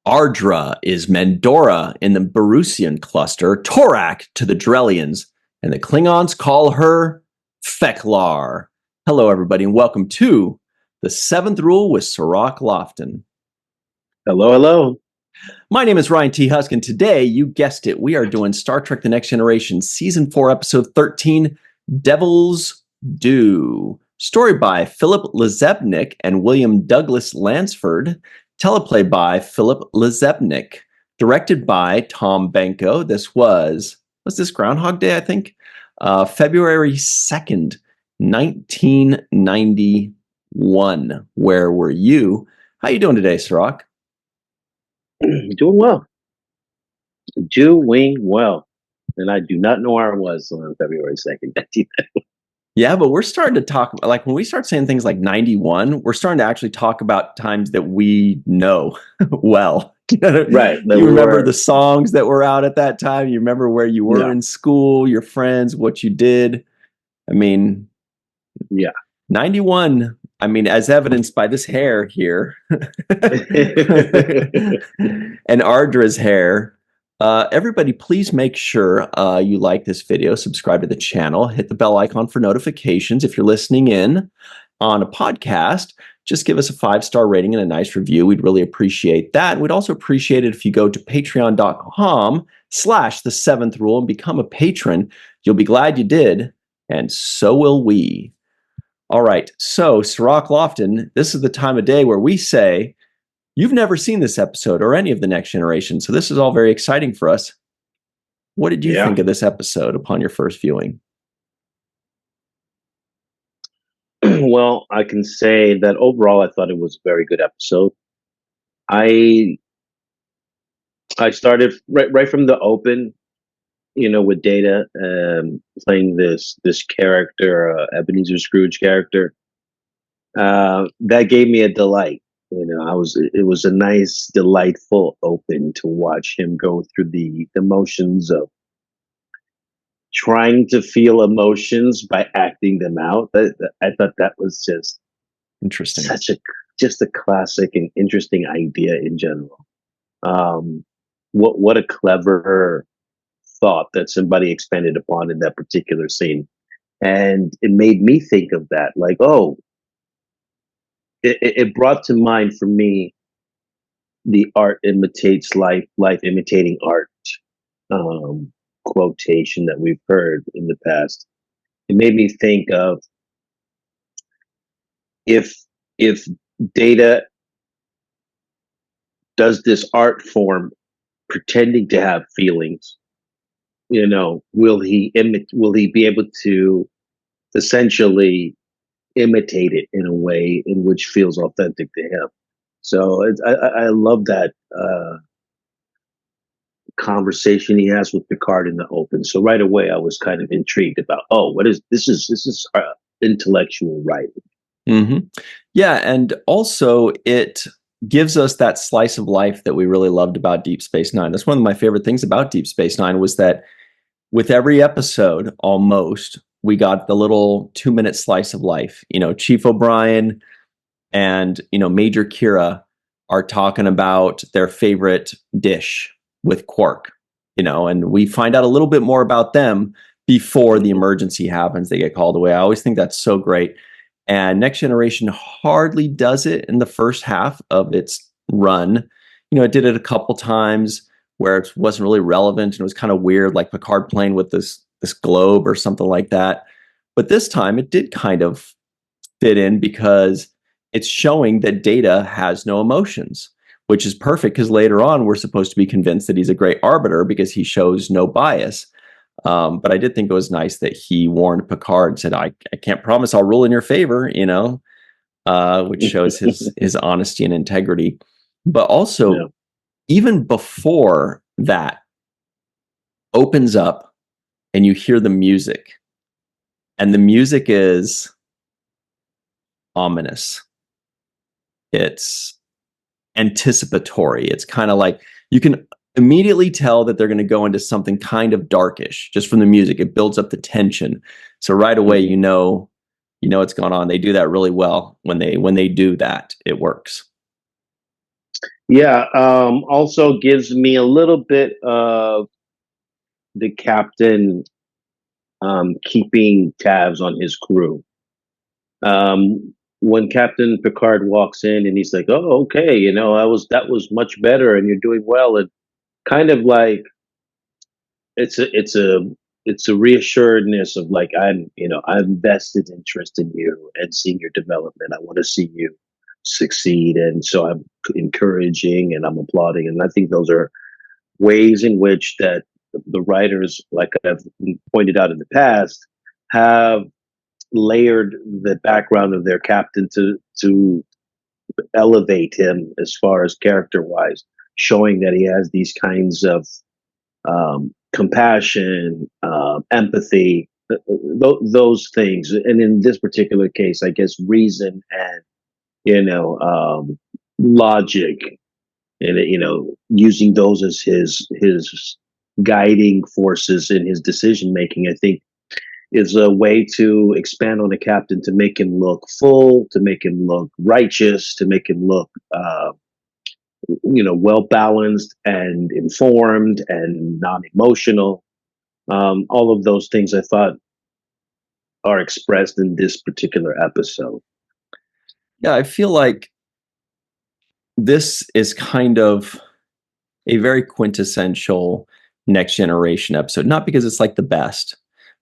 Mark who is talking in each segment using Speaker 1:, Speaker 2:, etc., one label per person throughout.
Speaker 1: Ardra is Mandora in the Barusian cluster, Torak to the Drellians, and the Klingons call her Feklar. Hello, everybody, and welcome to the Seventh Rule with Sirach Lofton.
Speaker 2: Hello, hello.
Speaker 1: My name is Ryan T. Husk, and today, you guessed it, we are doing Star Trek The Next Generation, Season 4, Episode 13, Devil's Due. Story by Philip Lezebnik and William Douglas Lansford. Teleplay by Philip Lezebnik. Directed by Tom Benko. This was this Groundhog Day, I think? February 2nd, 1991. Where were you? How you doing today, Sirach?
Speaker 2: Doing well. Doing well. And I do not know where I was on February 2nd.
Speaker 1: Yeah, but we're starting to talk, like when we start saying things like 91, we're starting to actually talk about times that we know well.
Speaker 2: Right.
Speaker 1: You remember the songs that were out at that time. You remember where you were in school, your friends, what you did. I mean,
Speaker 2: yeah.
Speaker 1: 91, I mean, as evidenced by this hair here and Ardra's hair. Everybody, please make sure you like this video, subscribe to the channel, hit the bell icon for notifications. If you're listening in on a podcast, just give us a 5-star rating and a nice review. We'd really appreciate that. We'd also appreciate it if you go to patreon.com/the7th rule and become a patron. You'll be glad you did, and so will we. All right, so Sirach Lofton, this is the time of day where we say, you've never seen this episode or any of The Next Generation, so this is all very exciting for us. What did you think of this episode upon your first viewing?
Speaker 2: Well, I can say that overall, I thought it was a very good episode. I started right from the open, with Data playing this character, Ebenezer Scrooge character. That gave me a delight. It was a nice, delightful open to watch him go through the motions of trying to feel emotions by acting them out. I thought that was just
Speaker 1: interesting.
Speaker 2: Just a classic and interesting idea in general. What a clever thought that somebody expanded upon in that particular scene. And it made me think of that, like, oh, it brought to mind for me the art imitates life, life imitating art quotation that we've heard in the past. It made me think of if Data does this art form pretending to have feelings, will he be able to essentially imitate it in a way in which feels authentic to him? So I love that conversation he has with Picard in the open. So right away I was kind of intrigued about, what is this? Is intellectual writing.
Speaker 1: Mm-hmm. Yeah, and also it gives us that slice of life that we really loved about Deep Space Nine. That's one of my favorite things about Deep Space Nine, was that with every episode, almost, we got the little 2-minute slice of life. Chief O'Brien and, Major Kira are talking about their favorite dish with Quark, and we find out a little bit more about them before the emergency happens. They get called away. I always think that's so great. And Next Generation hardly does it in the first half of its run. It did it a couple times where it wasn't really relevant and it was kind of weird, like Picard playing with this globe or something like that. But this time it did kind of fit in because it's showing that Data has no emotions, which is perfect because later on we're supposed to be convinced that he's a great arbiter because he shows no bias. But I did think it was nice that he warned Picard and said, I can't promise I'll rule in your favor, which shows his honesty and integrity. But also, even before that opens up and you hear the music, and the music is ominous. It's anticipatory. It's kind of like you can immediately tell that they're going to go into something kind of darkish just from the music. It builds up the tension. So right away, you know what's going on. They do that really well. When they do that, it works.
Speaker 2: Yeah. Also gives me a little bit of the captain keeping tabs on his crew. When Captain Picard walks in and he's like, "Oh, okay, that was much better, and you're doing well," and kind of like it's a reassuredness of like I'm vested interest in you and seeing your development. I want to see you succeed, and so I'm encouraging and I'm applauding, and I think those are ways in which that the writers, like I've pointed out in the past, have layered the background of their captain to elevate him as far as character wise, showing that he has these kinds of compassion, empathy, those things. And in this particular case, I guess reason and logic, and using those as his guiding forces in his decision making. I think is a way to expand on the captain to make him look full, to make him look righteous, to make him look well balanced and informed and non-emotional. All of those things I thought are expressed in this particular episode.
Speaker 1: Yeah, I feel like this is kind of a very quintessential Next Generation episode, not because it's like the best,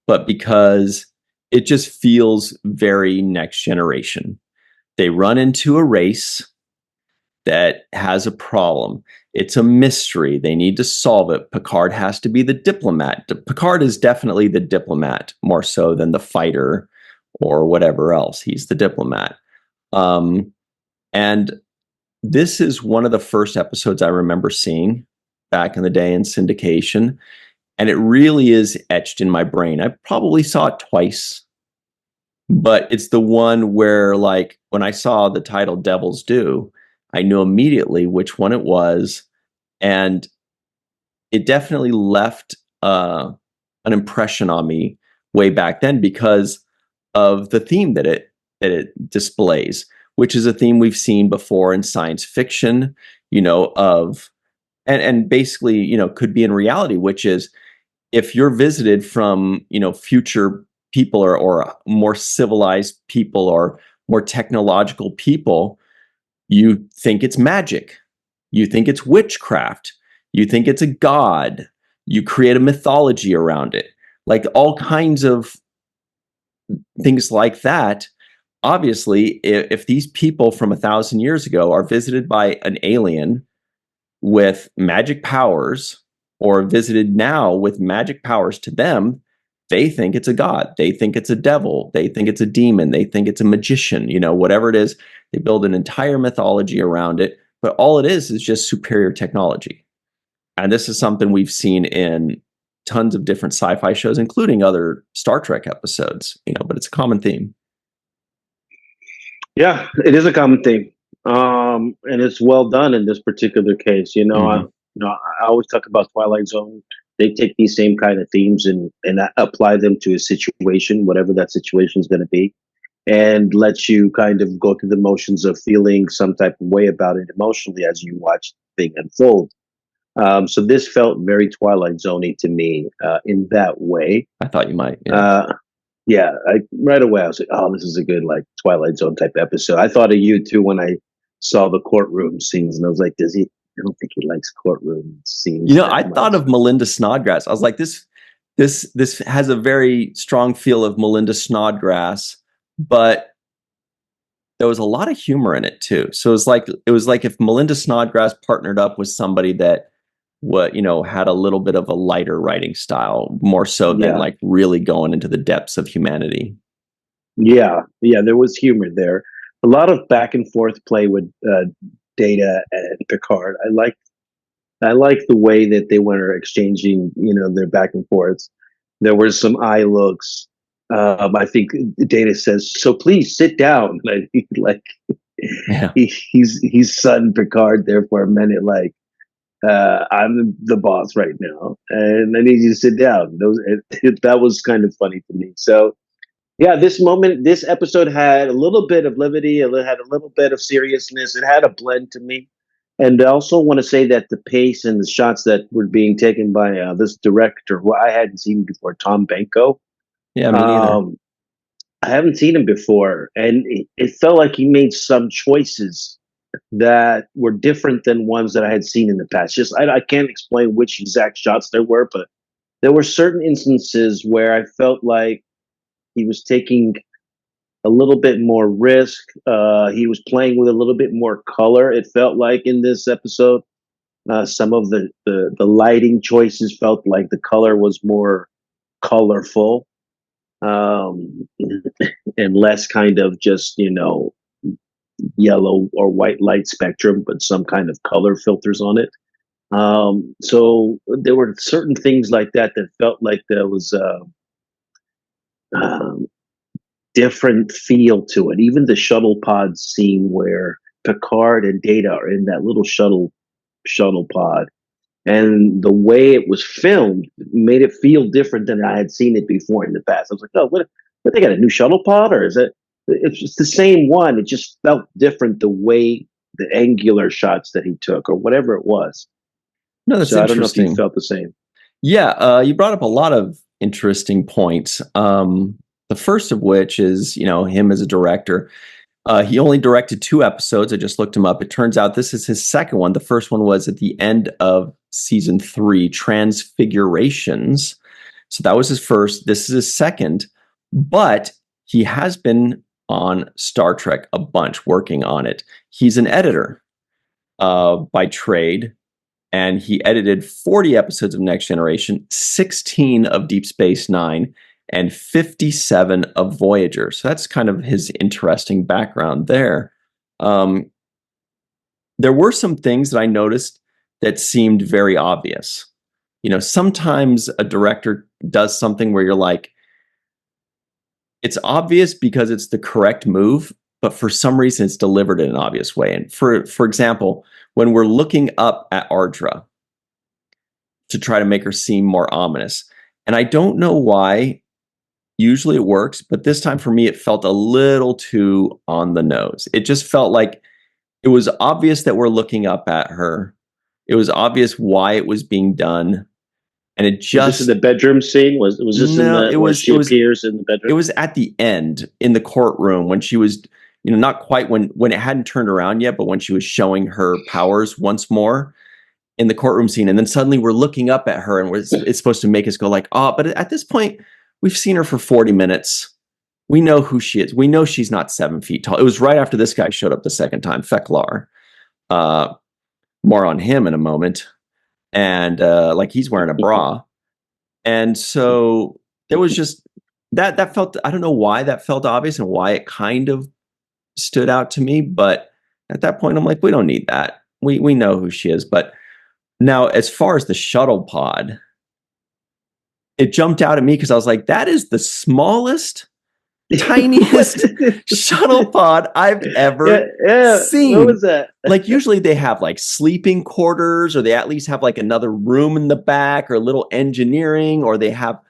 Speaker 1: but because it just feels very Next Generation. They run into a race that has a problem. It's a mystery. They need to solve it. Picard has to be the diplomat. Picard is definitely the diplomat more so than the fighter or whatever else. He's the diplomat. And this is one of the first episodes I remember seeing back in the day in syndication. And it really is etched in my brain. I probably saw it twice, but it's the one where, like, when I saw the title Devil's Due, I knew immediately which one it was. And it definitely left an impression on me way back then because of the theme that it displays, which is a theme we've seen before in science fiction, of and basically, could be in reality, which is if you're visited from, future people or more civilized people or more technological people, you think it's magic. You think it's witchcraft. You think it's a god. You create a mythology around it. Like all kinds of things like that. Obviously, if these people from 1,000 years ago are visited by an alien with magic powers or visited now with magic powers to them, they think it's a god. They think it's a devil. They think it's a demon. They think it's a magician, whatever it is. They build an entire mythology around it. But all it is just superior technology. And this is something we've seen in tons of different sci-fi shows, including other Star Trek episodes, but it's a common theme.
Speaker 2: Yeah, it is a common theme, and it's well done in this particular case.
Speaker 1: Mm-hmm.
Speaker 2: I always talk about Twilight Zone. They take these same kind of themes and apply them to a situation, whatever that situation is going to be, and let you kind of go through the motions of feeling some type of way about it emotionally as you watch the thing unfold. So this felt very Twilight Zoney to me in that way.
Speaker 1: I thought you might. Yeah.
Speaker 2: Yeah, right away I was like, "Oh, this is a good like Twilight Zone type episode." I thought of you too when I saw the courtroom scenes, and I was like, "Does he? I don't think he likes courtroom scenes that
Speaker 1: I
Speaker 2: much."
Speaker 1: thought of Melinda Snodgrass. I was like, this has a very strong feel of Melinda Snodgrass, but there was a lot of humor in it too. So it was like if Melinda Snodgrass partnered up with somebody that had a little bit of a lighter writing style, more so than
Speaker 2: Yeah,
Speaker 1: like really going into the depths of humanity.
Speaker 2: yeah. There was humor there. A lot of back and forth play with Data and Picard. I like the way that they were exchanging, their back and forths. There were some eye looks. I think Data says, "So please sit down." And I think like
Speaker 1: Yeah.
Speaker 2: he's son Picard there for a minute, like I'm the boss right now, and I need you to sit down. That was kind of funny to me. So yeah, this episode had a little bit of levity, had a little bit of seriousness. It had a blend to me. And I also want to say that the pace and the shots that were being taken by this director, who I hadn't seen before, Tom Benko.
Speaker 1: Yeah, me neither.
Speaker 2: Um, I haven't seen him before, and it felt like he made some choices that were different than ones that I had seen in the past. Just I can't explain which exact shots there were, but there were certain instances where I felt like he was taking a little bit more risk. He was playing with a little bit more color. It felt like in this episode, some of the lighting choices felt like the color was more colorful, um, and less kind of just yellow or white light spectrum, but some kind of color filters on it. So there were certain things like that that felt like there was um, different feel to it. Even the shuttle pod scene where Picard and Data are in that little shuttle pod, and the way it was filmed made it feel different than I had seen it before in the past. I was like, oh, what they got a new shuttle pod, or is it? It's just the same one. It just felt different the way the angular shots that he took, or whatever it was.
Speaker 1: No, that's
Speaker 2: So I don't know if you
Speaker 1: interesting.
Speaker 2: felt the same.
Speaker 1: Yeah, you brought up a lot of interesting points. The first of which is, him as a director. He only directed 2 episodes. I just looked him up. It turns out this is his second one. The first one was at the end of season 3, Transfigurations. So that was his first. This is his second, but he has been on Star Trek a bunch, working on it. He's an editor by trade, and he edited 40 episodes of Next Generation, 16 of Deep Space Nine, and 57 of Voyager. So that's kind of his interesting background there. Um, there were some things that I noticed that seemed very obvious. Sometimes a director does something where you're like, it's obvious because it's the correct move, but for some reason it's delivered in an obvious way. And for example, when we're looking up at Ardra to try to make her seem more ominous, and I don't know why. Usually it works, but this time for me, it felt a little too on the nose. It just felt like it was obvious that we're looking up at her. It was obvious why it was being done. And it
Speaker 2: Was this in the
Speaker 1: just,
Speaker 2: bedroom scene? Was this in
Speaker 1: no,
Speaker 2: the where she appears in the
Speaker 1: it
Speaker 2: bedroom?
Speaker 1: was at the end in the courtroom when she was, not quite when it hadn't turned around yet, but when she was showing her powers once more in the courtroom scene. And then suddenly we're looking up at her, and it's supposed to make us go like, oh, but at this point, we've seen her for 40 minutes. We know who she is. We know she's not 7 feet tall. It was right after this guy showed up the second time, Feklar. Uh, More on him in a moment. And like he's wearing a bra. And so there was just that felt, I don't know why that felt obvious and why it kind of stood out to me. But at that point, I'm like, we don't need that. We know who she is. But now, as far as the shuttle pod, it jumped out at me because I was like, that is the smallest, tiniest shuttle pod I've ever
Speaker 2: Yeah. What
Speaker 1: seen.
Speaker 2: was that?
Speaker 1: Like usually they have like sleeping quarters, or they at least have like another room in the back, or a little engineering, or they have,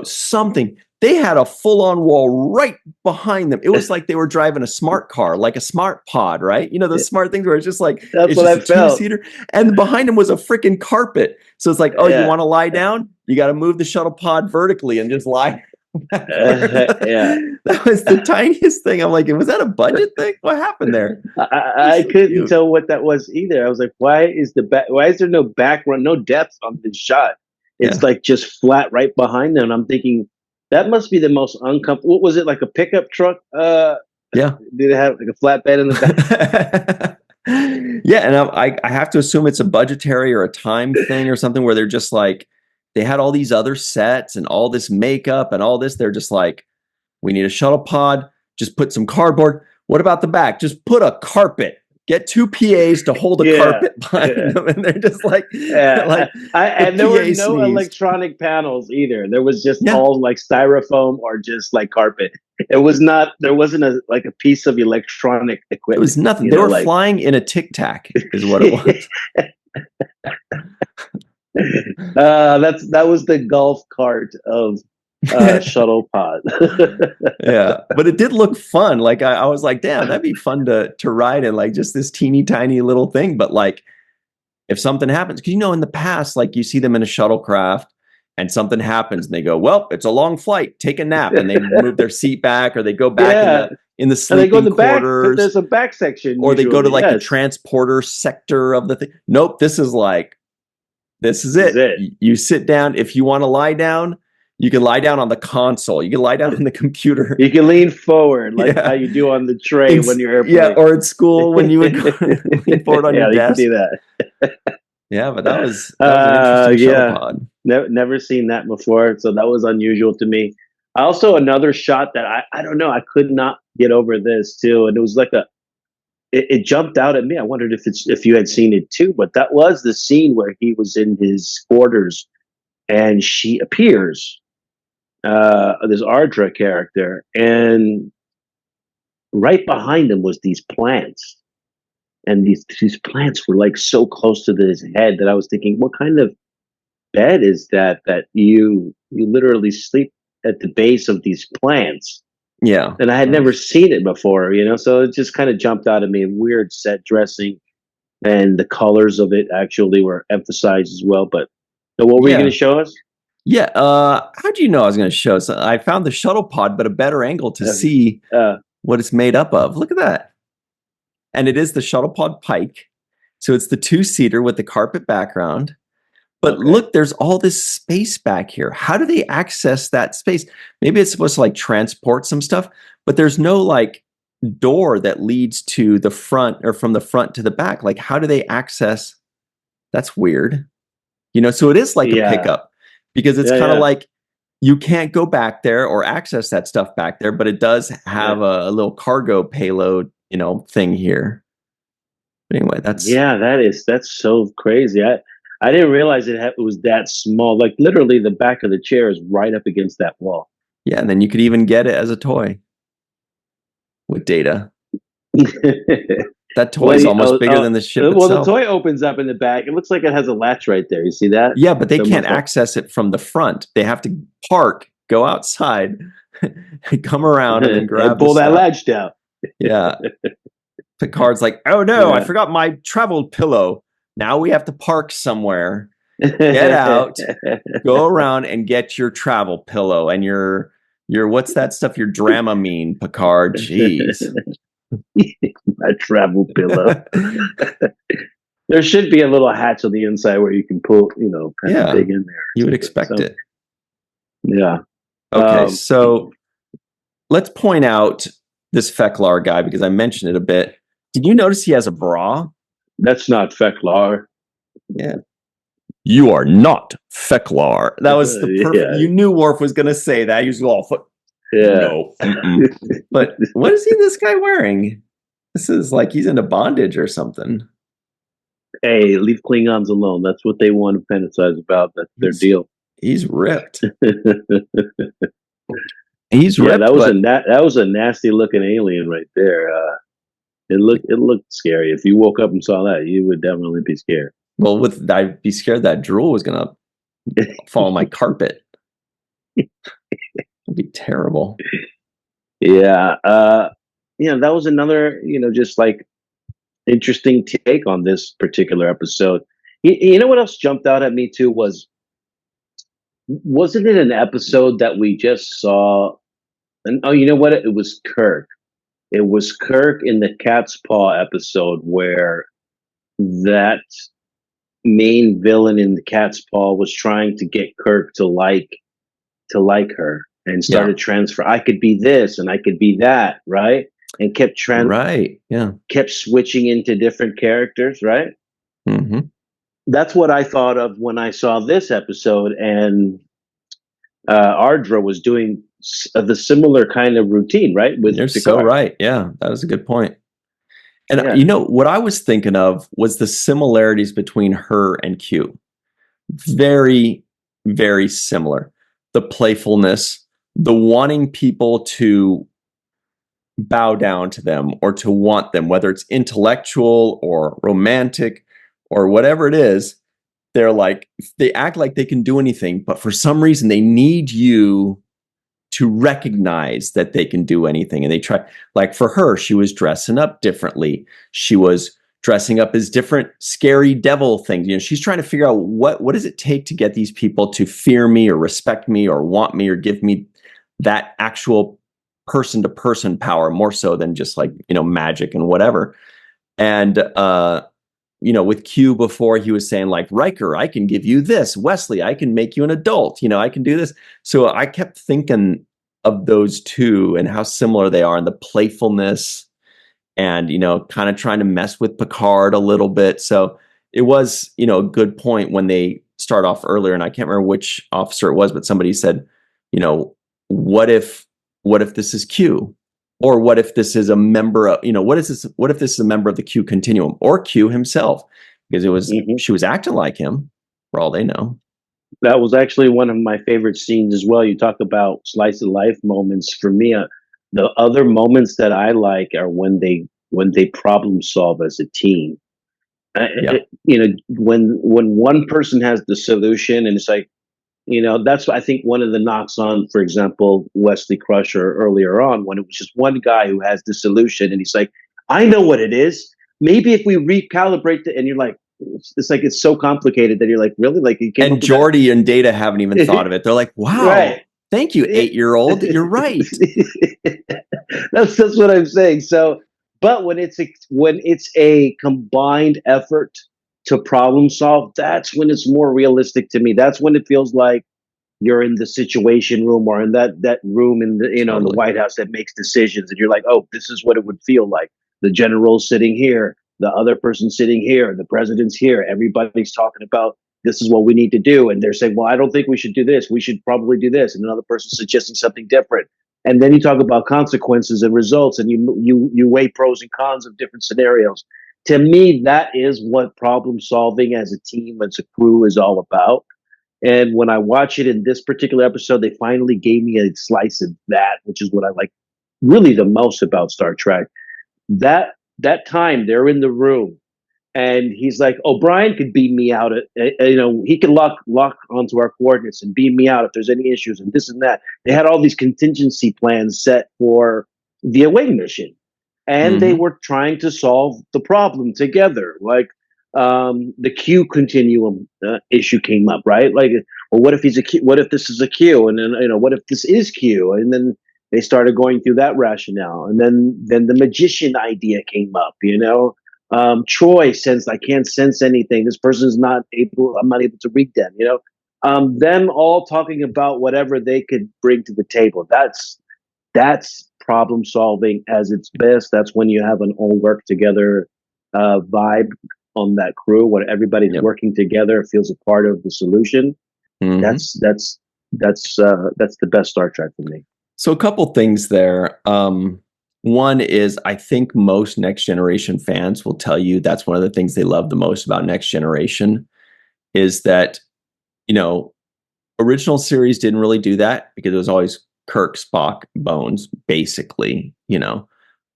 Speaker 1: something. They had a full-on wall right behind them. It was like they were driving a smart car, like a smart pod, right? Those smart things where it's just like,
Speaker 2: That's
Speaker 1: it's
Speaker 2: what
Speaker 1: just
Speaker 2: I
Speaker 1: a
Speaker 2: felt.
Speaker 1: two-seater. And behind him was a freaking carpet. So it's like, oh, you
Speaker 2: Yeah.
Speaker 1: want to lie down? You got to move the shuttle pod vertically and just lie backwards.
Speaker 2: Yeah.
Speaker 1: That was the tiniest thing. I'm like, was that a budget thing? What happened there? It was
Speaker 2: I
Speaker 1: so
Speaker 2: couldn't
Speaker 1: cute.
Speaker 2: tell what that was either. I was like, why is there no background, no depth on this shot? It's
Speaker 1: Yeah.
Speaker 2: like just flat right behind them. And I'm thinking that must be the most uncomfortable. What was it, like a pickup truck?
Speaker 1: Yeah.
Speaker 2: Did it have like a flatbed in the back?
Speaker 1: Yeah, and I have to assume it's a budgetary or a time thing or something where they're just like, they had all these other sets and all this makeup and all this. They're just like, we need a shuttle pod. Just put some cardboard. What about the back? Just put a carpet. Get 2 PAs to hold a
Speaker 2: Yeah.
Speaker 1: carpet behind
Speaker 2: Yeah.
Speaker 1: them, and they're just like,
Speaker 2: Yeah,
Speaker 1: like the
Speaker 2: and there were
Speaker 1: PA
Speaker 2: no
Speaker 1: sneezed.
Speaker 2: electronic panels either. There was just
Speaker 1: Yeah,
Speaker 2: all like styrofoam or just like carpet. It was not. There wasn't a piece of electronic
Speaker 1: it was
Speaker 2: equipment.
Speaker 1: nothing. They were flying in a Tic Tac, is what it was.
Speaker 2: That was the golf cart of shuttle pod.
Speaker 1: Yeah, but it did look fun. Like I was like, damn, that'd be fun to ride in, like just this teeny tiny little thing. But like, if something happens, because in the past, like you see them in a shuttlecraft, and something happens, and they go, "Well, it's a long flight. Take a nap," and they move their seat back, or they go back
Speaker 2: Yeah,
Speaker 1: in the
Speaker 2: and they go in
Speaker 1: sleeping
Speaker 2: the back.
Speaker 1: quarters,
Speaker 2: There's a back section
Speaker 1: or they go to
Speaker 2: usually.
Speaker 1: like the
Speaker 2: Yes,
Speaker 1: transporter sector of the thing. Nope, this is like this is
Speaker 2: this is
Speaker 1: it.
Speaker 2: it.
Speaker 1: You sit down. If you want to lie down, you can lie down on the console. You can lie down in the computer.
Speaker 2: You can lean forward like how
Speaker 1: Yeah.
Speaker 2: you do on the train when you're
Speaker 1: Yeah,
Speaker 2: airplane.
Speaker 1: or at school when you would go lean forward on your
Speaker 2: Yeah, you can
Speaker 1: desk.
Speaker 2: do that.
Speaker 1: Yeah, but that was an interesting shuttle
Speaker 2: Yeah,
Speaker 1: pod.
Speaker 2: never seen that before, so that was unusual to me. Also, another shot that I don't know, I could not get over this too, and it was like it jumped out at me. I wondered if you had seen it too, but that was the scene where he was in his quarters and she appears, this Ardra character, and right behind him was these plants, and these plants were like so close to his head that I was thinking, what kind of bed is that you literally sleep at the base of these plants?
Speaker 1: Yeah.
Speaker 2: And I had never seen it before, so it just kind of jumped out at me. Weird set dressing, and the colors of it actually were emphasized as well. But so what were you going
Speaker 1: Yeah.
Speaker 2: to show us?
Speaker 1: Yeah. How do you know I was going to show? So I found the shuttle pod, but a better angle to
Speaker 2: Uh,
Speaker 1: see
Speaker 2: uh,
Speaker 1: what it's made up of. Look at that. And it is the shuttle pod Pike. So it's the two-seater with the carpet background. But
Speaker 2: okay.
Speaker 1: look, there's all this space back here. How do they access that space? Maybe it's supposed to like transport some stuff, but there's no like door that leads to the front or from the front to the back. Like, how do they access? That's weird. So it is like a
Speaker 2: Yeah.
Speaker 1: pickup because it's
Speaker 2: Yeah.
Speaker 1: kind of
Speaker 2: Yeah.
Speaker 1: like you can't go back there or access that stuff back there, but it does have a little cargo payload, thing here. But anyway,
Speaker 2: Yeah. That's so crazy. I didn't realize it was that small. Like literally, the back of the chair is right up against that wall.
Speaker 1: yeah. And then you could even get it as a toy with Data. That toy is almost bigger than the ship
Speaker 2: well, the
Speaker 1: itself.
Speaker 2: toy opens up in the back. It looks like it has a latch right there. You see that?
Speaker 1: Yeah, but they
Speaker 2: It's
Speaker 1: can't
Speaker 2: almost like-
Speaker 1: access it from the front. They have to park, go outside, come around, and then grab
Speaker 2: and pull
Speaker 1: the
Speaker 2: that
Speaker 1: stuff.
Speaker 2: latch down.
Speaker 1: Yeah. Picard's like, oh no,
Speaker 2: Yeah.
Speaker 1: I forgot my travel pillow. Now we have to park somewhere. Get out, go around and get your travel pillow and your what's that stuff? Your Dramamine, Picard. Jeez.
Speaker 2: My travel pillow. There should be a little hatch on the inside where you can pull, kind of dig in there.
Speaker 1: You would expect it.
Speaker 2: Yeah.
Speaker 1: Okay, so let's point out this Feklar guy because I mentioned it a bit. Did you notice he has a bra?
Speaker 2: That's not Feklar.
Speaker 1: Yeah. You are not Feklar. That was the perfect.
Speaker 2: Yeah.
Speaker 1: You knew Worf was going to say that. He was all,
Speaker 2: Yeah.
Speaker 1: no. But what is this guy wearing? This is like he's into bondage or something.
Speaker 2: Hey, leave Klingons alone. That's what they want to fantasize about. That's their deal.
Speaker 1: He's ripped. He's
Speaker 2: yeah,
Speaker 1: ripped.
Speaker 2: that was a nasty looking alien right there. It looked scary. If you woke up and saw that, you would definitely be scared.
Speaker 1: Well, I'd be scared that drool was gonna fall on my carpet. It'd be terrible.
Speaker 2: Yeah. That was another, just like interesting take on this particular episode. You know what else jumped out at me too wasn't it an episode that we just saw? And oh, you know what? It was Kirk. It was Kirk in the Cat's Paw episode where that main villain in the Cat's Paw was trying to get Kirk to like her and started transfer. I could be this and I could be that, right? And kept kept switching into different characters, right?
Speaker 1: Mm-hmm.
Speaker 2: That's what I thought of when I saw this episode, and Ardra was doing the similar kind of routine, right?
Speaker 1: You're
Speaker 2: Picard.
Speaker 1: so right. Yeah, that was a good point. And what I was thinking of was the similarities between her and Q. Very, very similar. The playfulness, the wanting people to bow down to them or to want them, whether it's intellectual or romantic or whatever it is. They're like, they act like they can do anything, but for some reason they need you to recognize that they can do anything. And they try, like for her, she was dressing up differently. She was dressing up as different scary devil things. You know, she's trying to figure out what does it take to get these people to fear me or respect me or want me or give me that actual person to person power, more so than just like, you know, magic and whatever. And you know, with Q before, he was saying like, Riker, I can give you this. Wesley, I can make you an adult. You know, I can do this. So I kept thinking of those two and how similar they are, and the playfulness and, you know, kind of trying to mess with Picard a little bit. So it was, you know, a good point when they start off earlier, and I can't remember which officer it was, but somebody said, you know, what if this is Q? Or what if this is a member of, you know, what if this is a member of the Q continuum, or Q himself? Because it was, she was acting like him for all they know.
Speaker 2: That was actually one of my favorite scenes as well. You talk about slice of life moments. For me, the other moments that I like are when they problem solve as a team.
Speaker 1: Yeah.
Speaker 2: You know, when one person has the solution, and it's like, you know, that's I think one of the knocks on, for example, Wesley Crusher earlier on, when it was just one guy who has the solution, and he's like, I know what it is. Maybe if we recalibrate it, and you're like, it's like it's so complicated that you're like, really, like you came
Speaker 1: And
Speaker 2: up with that.
Speaker 1: Geordi and Data haven't even thought of it. They're like, wow,
Speaker 2: Right.
Speaker 1: thank you, 8-year-old. You're right.
Speaker 2: That's what I'm saying. So, but when it's a combined effort to problem solve, that's when it's more realistic to me. That's when it feels like you're in the situation room, or in that room in the, you know, in the
Speaker 1: Totally.
Speaker 2: White House that makes decisions, and you're like, oh, this is what it would feel like. The general's sitting here, the other person sitting here, the president's here. Everybody's talking about this is what we need to do, and they're saying, well, I don't think we should do this. We should probably do this, and another person's suggesting something different. And then you talk about consequences and results, and you weigh pros and cons of different scenarios. To me, that is what problem solving as a team, as a crew, is all about. And when I watch it in this particular episode, they finally gave me a slice of that, which is what I like really the most about Star Trek. That time they're in the room, and he's like, "O'Brien could beam me out. You know, he could lock onto our coordinates and beam me out if there's any issues, and this and that." They had all these contingency plans set for the away mission, and they were trying to solve the problem together. Like the Q continuum issue came up, right? Like, well, what if he's a Q? What if this is a Q? And then, you know, what if this is Q? And then they started going through that rationale, and then the magician idea came up. You know, Troy sensed, I can't sense anything. This person's not able. I'm not able to read them. You know, them all talking about whatever they could bring to the table. That's problem solving as its best. That's when you have an all work together vibe on that crew, where everybody's working together, feels a part of the solution. That's the best Star Trek for me.
Speaker 1: So a couple things there. One is, I think most Next Generation fans will tell you that's one of the things they love the most about Next Generation, is that, you know, original series didn't really do that because it was always Kirk, Spock, Bones, basically, you know.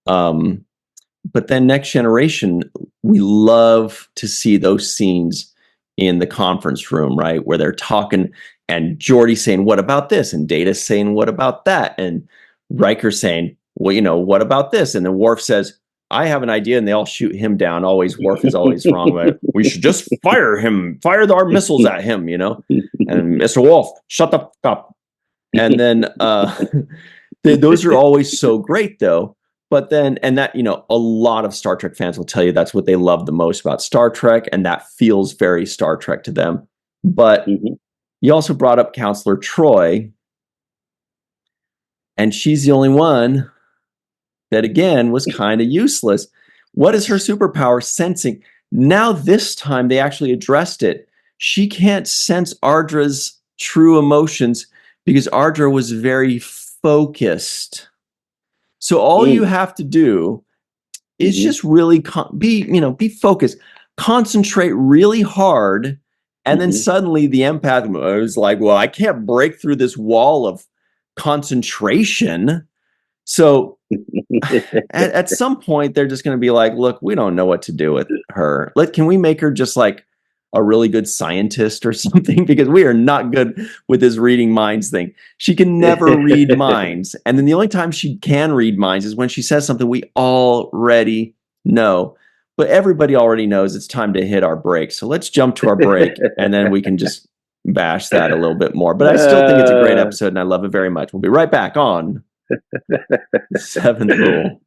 Speaker 1: But then Next Generation, we love to see those scenes in the conference room, right? Where they're talking, and Geordi saying, what about this? And Data saying, what about that? And Riker saying, well, you know, what about this? And then Worf says, I have an idea, and they all shoot him down. Always, Worf is always wrong. Right? We should just fire him, fire our missiles at him, you know? And Mr. Worf, shut the fuck up. And then those are always so great, though. But then, and that, you know, a lot of Star Trek fans will tell you that's what they love the most about Star Trek, and that feels very Star Trek to them. But you also brought up Counselor Troy, and she's the only one that, again, was kind of useless. What is her superpower? Sensing. Now, this time, they actually addressed it. She can't sense Ardra's true emotions because Ardra was very focused. So all you have to do is just really be focused, concentrate really hard, and then suddenly the empath was like, well, I can't break through this wall of concentration. So at some point, they're just going to be like, look, we don't know what to do with her. Can we make her just like a really good scientist or something, because we are not good with this reading minds thing. She can never read minds. And then the only time she can read minds is when she says something we already know. But everybody already knows it's time to hit our break. So let's jump to our break and then we can just bash that a little bit more. But I still think it's a great episode and I love it very much. We'll be right back on Seventh Rule.